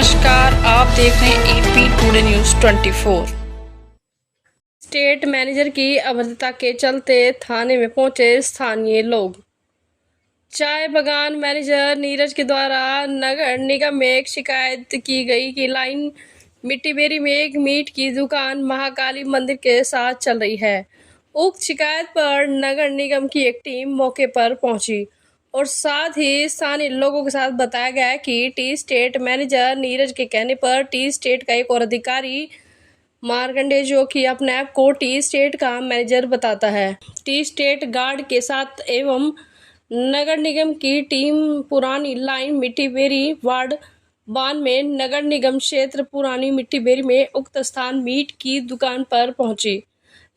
नमस्कार, आप देख रहे हैं AP today news 24। State manager की अभद्रता के चलते थाने में पहुंचे स्थानीय लोग। चाय बागान मैनेजर नीरज के द्वारा नगर निगम में एक शिकायत की गई कि लाइन मिट्टीबेरी में एक मीट की दुकान महाकाली मंदिर के साथ चल रही है। उक्त शिकायत पर नगर निगम की एक टीम मौके पर पहुंची और साथ ही स्थानीय लोगों के साथ बताया गया कि टी स्टेट मैनेजर नीरज के कहने पर टी स्टेट का एक और अधिकारी मार्कंडे, जो कि अपने आप को टी स्टेट का मैनेजर बताता है, टी स्टेट गार्ड के साथ एवं नगर निगम की टीम पुरानी लाइन मिट्टीबेरी वार्ड 92 में नगर निगम क्षेत्र पुरानी मिट्टीबेरी में उक्त स्थान मीट की दुकान पर पहुंची,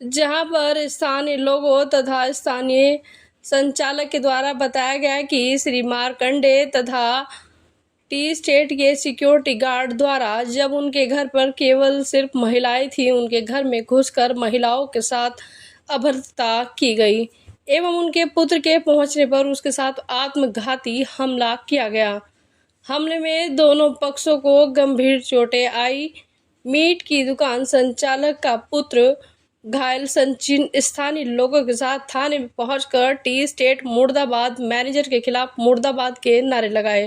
जहां पर स्थानीय लोगों तथा स्थानीय संचालक के द्वारा बताया गया कि श्री मार्कंडे तथा टी स्टेट के सिक्योरिटी गार्ड द्वारा जब उनके घर पर केवल सिर्फ महिलाएं थीं, उनके घर में घुसकर महिलाओं के साथ अभद्रता की गई एवं उनके पुत्र के पहुंचने पर उसके साथ आत्मघाती हमला किया गया। हमले में दोनों पक्षों को गंभीर चोटें आई। मीट की दुकान संचालक का पुत्र घायल। सचिन स्थानीय लोगों के साथ थाने में पहुंचकर टी स्टेट मुर्दाबाद मैनेजर के खिलाफ मुर्दाबाद के नारे लगाए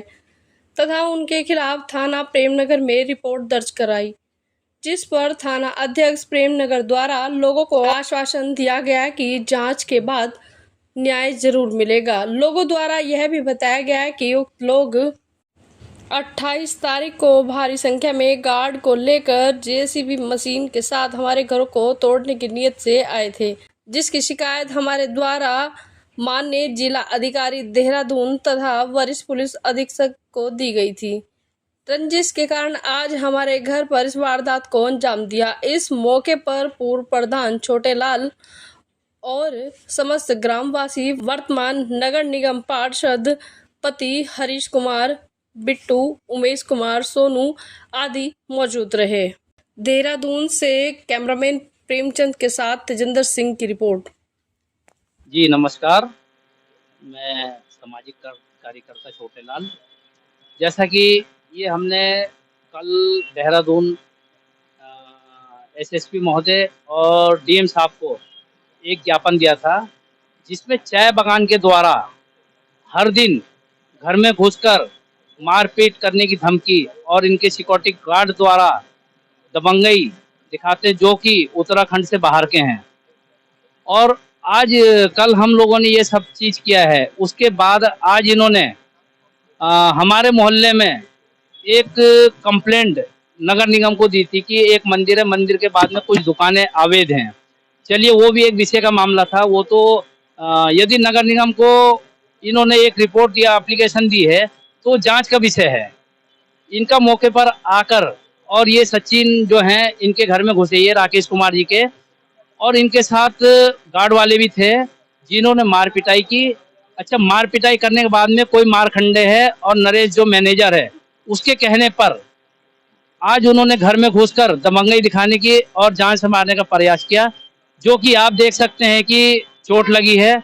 तथा उनके खिलाफ थाना प्रेमनगर में रिपोर्ट दर्ज कराई, जिस पर थाना अध्यक्ष प्रेमनगर द्वारा लोगों को आश्वासन दिया गया कि जांच के बाद न्याय जरूर मिलेगा। लोगों द्वारा यह भी बताया गया कि उक्त लोग 28 तारीख को भारी संख्या में गार्ड को लेकर जेसीबी मशीन के साथ हमारे घरों को तोड़ने की नीयत से आए थे, जिसकी शिकायत हमारे द्वारा माननीय जिला अधिकारी देहरादून तथा वरिष्ठ पुलिस अधीक्षक को दी गई थी। रंजिश के कारण आज हमारे घर पर इस वारदात को अंजाम दिया। इस मौके पर पूर्व प्रधान छोटेलाल और समस्त ग्रामवासी, वर्तमान नगर निगम पार्षद पति हरीश कुमार, बिट्टू, उमेश कुमार, सोनू आदि मौजूद रहे। देहरादून से कैमरामैन प्रेमचंद के साथ तेजिंदर सिंह की रिपोर्ट। जी नमस्कार, मैं सामाजिक कार्यकर्ता छोटेलाल। जैसा कि ये हमने कल देहरादून एसएसपी महोदय और डीएम साहब को एक ज्ञापन दिया था, जिसमें चाय बागान के द्वारा हर दिन घर में घुसकर मारपीट करने की धमकी और इनके सिक्योरिटी गार्ड द्वारा दबंगई दिखाते, जो कि उत्तराखंड से बाहर के हैं। और आज कल हम लोगों ने ये सब चीज़ किया है। उसके बाद आज इन्होंने हमारे मोहल्ले में एक कंप्लेंट नगर निगम को दी थी कि एक मंदिर है, मंदिर के बाद में कुछ दुकानें अवैध हैं। चलिए, वो भी एक विषय का मामला था। वो तो यदि नगर निगम को इन्होंने एक रिपोर्ट या एप्लीकेशन दी है तो जांच का विषय है। इनका मौके पर आकर और ये सचिन जो हैं इनके घर में घुसे, ये राकेश कुमार जी के, और इनके साथ गार्ड वाले भी थे जिन्होंने मार पिटाई की। अच्छा, मार पिटाई करने के बाद में कोई मारखंडे है और नरेश जो मैनेजर है उसके कहने पर आज उन्होंने घर में घुसकर दबंगई दिखाने की और जान से मारने का प्रयास किया, जो कि आप देख सकते हैं कि चोट लगी है,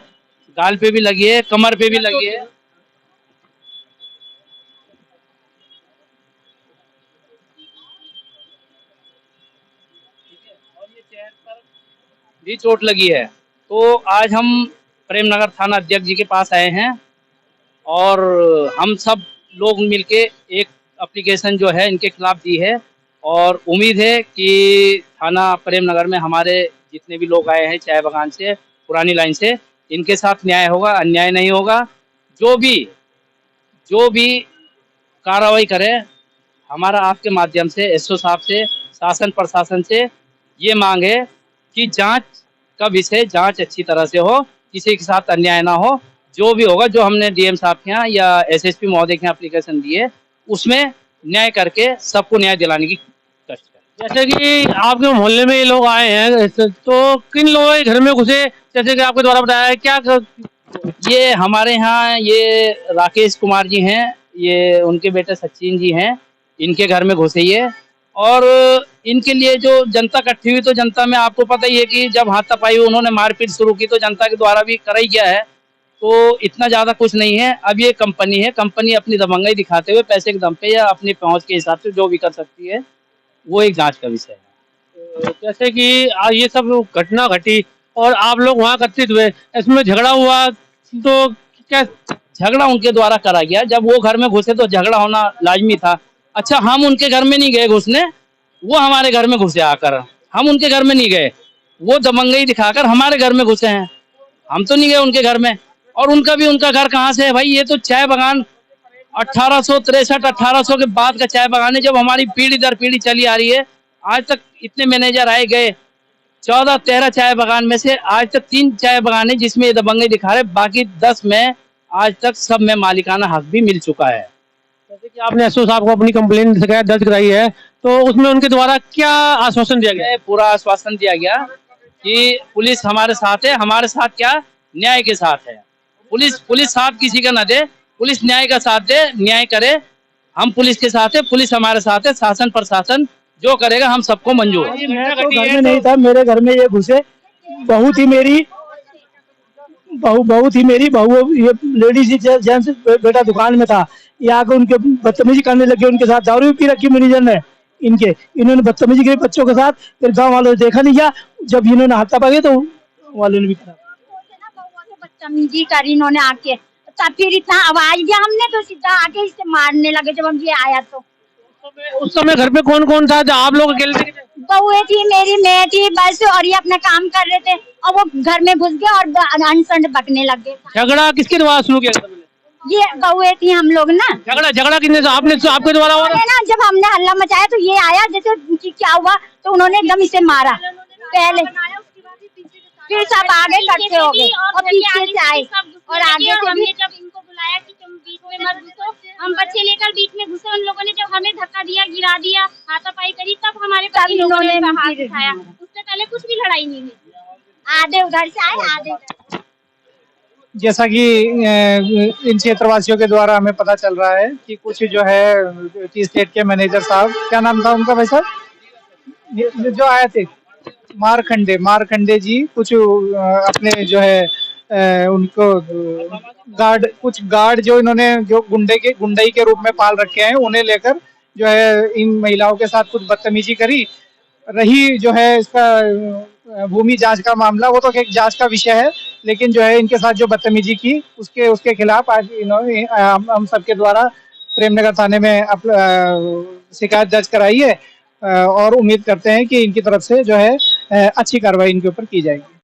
गाल पे भी लगी है, कमर पे भी लगी है। भी चोट लगी है। तो आज हम प्रेमनगर थाना अध्यक्ष जी के पास आए हैं और हम सब लोग मिलके एक एप्लीकेशन जो है इनके खिलाफ दी है, और उम्मीद है कि थाना प्रेमनगर में हमारे जितने भी लोग आए हैं चाय बागान से, पुरानी लाइन से, इनके साथ न्याय होगा, अन्याय नहीं होगा। जो भी कार्रवाई करे, हमारा आपके माध्यम से एसओ साहब से, शासन प्रशासन से ये मांग है कि जांच का विषय जांच अच्छी तरह से हो, किसी के साथ अन्याय ना हो। जो भी होगा, जो हमने डीएम साहब के यहाँ या एसएसपी महोदय के यहाँ एप्लीकेशन दी है, उसमें न्याय करके सबको न्याय दिलाने की कोशिश करें। जैसे कि आपके मोहल्ले में ये लोग आए हैं, तो किन लोगों के घर में घुसे, जैसे कि आपके द्वारा बताया है, क्या ये हमारे यहाँ ये राकेश कुमार जी हैं, ये उनके बेटे सचिन जी हैं, इनके घर में घुसे ये। और इनके लिए जो जनता इकट्ठी हुई, तो जनता में आपको पता ही है कि जब हाथापाई उन्होंने मारपीट शुरू की तो जनता के द्वारा भी करा ही गया है। तो इतना ज़्यादा कुछ नहीं है। अब ये कंपनी है, कंपनी अपनी दबंगई दिखाते हुए पैसे के दम पे या अपनी पहुँच के हिसाब से जो भी कर सकती है, वो एक जाँच का विषय है। तो जैसे कि ये सब घटना घटी और आप लोग वहाँ एकत्रित हुए, इसमें झगड़ा हुआ तो क्या? झगड़ा उनके द्वारा करा गया। जब वो घर में घुसे तो झगड़ा होना लाज़मी था। अच्छा, हम उनके घर में नहीं गए घुसने, वो हमारे घर में घुसे आकर। हम उनके घर में नहीं गए, वो दबंगई दिखाकर हमारे घर में घुसे हैं। हम तो नहीं गए उनके घर में। और उनका भी उनका घर कहाँ से है भाई? ये तो चाय बागान 1863-1800 के बाद का चाय बागान है, जब हमारी पीढ़ी दर पीढ़ी चली आ रही है। आज तक इतने मैनेजर आए गए, 14-13 चाय बागान में से आज तक 3 चाय बागान है जिसमें ये दबंगई दिखा रहे, बाकी 10 में आज तक सब में मालिकाना हक भी मिल चुका है। जैसे कि आपने एसओ साहब को अपनी कंप्लेंट शिकायत दर्ज कराई है, तो उसमें उनके द्वारा क्या आश्वासन दिया गया? पूरा आश्वासन दिया गया कि पुलिस हमारे साथ है। हमारे साथ क्या, न्याय के साथ है। पुलिस साथ किसी का ना दे, पुलिस न्याय का साथ दे, न्याय करे। हम पुलिस के साथ है, पुलिस हमारे साथ है। शासन प्रशासन जो करेगा हम सबको मंजूर है। मैं तो घर में नहीं था, मेरे घर में ये घुसे। बहुत ही मेरी बहू, ये लेडीज जेंट्स बेटा दुकान में था, ये आकर उनके बदतमीजी करने लगे। उनके साथ दारू भी पी रखी मैनेजर ने, इन्होंने बदतमीजी की बच्चों के साथ। फिर गांव वालों ने देखा नहीं क्या, जब इन्होंने हाथापाई तो वालों ने भी करा। बदतमीजी करी इन्होंने आके, तब फिर इतना आवाज दिया हमने तो सीधा आके इसे मारने लगे। जब हम ये आया तो उस समय घर पे कौन कौन था? आप लोग अकेले थे? बहुएं थी, मेरी मैं थी बस, और ये अपना काम कर रहे थे और वो घर में घुस गए और अनसन बकने लग गए। झगड़ा किसके द्वारा शुरू किया था? ये बहुएं थी हम लोग ना। झगड़ा किसने से? आपके द्वारा हुआ है ना, जब हमने हल्ला मचाया तो ये आया, जैसे कि क्या हुआ तो उन्होंने एकदम इसे मारा पहले, फिर सब आगे इकट्ठे हो गए और पीछे से आए और आगे से भी। जब इनको बुलाया कि तुम बीच में मत घुसो, हम बच्चे लेकर बीच में घुसे। उन लोगों ने जब हमें धक्का दिया, गिरा दिया, हाथापाई करी, तब हमारे पति लोगों ने हाथ उठाया। उससे पहले कुछ भी लड़ाई नहीं हुई। आधे उधर से आए, आधे। जैसा कि इन क्षेत्रवासियों के द्वारा हमें पता चल रहा है कि कुछ जो है टी स्टेट के मैनेजर साहब, क्या नाम था उनका भाई साहब, जो आए थे, मारखंडे जी, कुछ अपने जो है उनको कुछ गार्ड जो इन्होंने जो गुंडई के रूप में पाल रखे हैं, उन्हें लेकर जो है इन महिलाओं के साथ कुछ बदतमीजी करी। रही जो है इसका भूमि जांच का मामला, वो तो एक जांच का विषय है, लेकिन जो है इनके साथ जो बदतमीजी की उसके खिलाफ आज इन्होंने हम सबके द्वारा प्रेमनगर थाने में शिकायत दर्ज कराई है और उम्मीद करते हैं कि इनकी तरफ से जो है अच्छी कार्रवाई इनके ऊपर की जाएगी।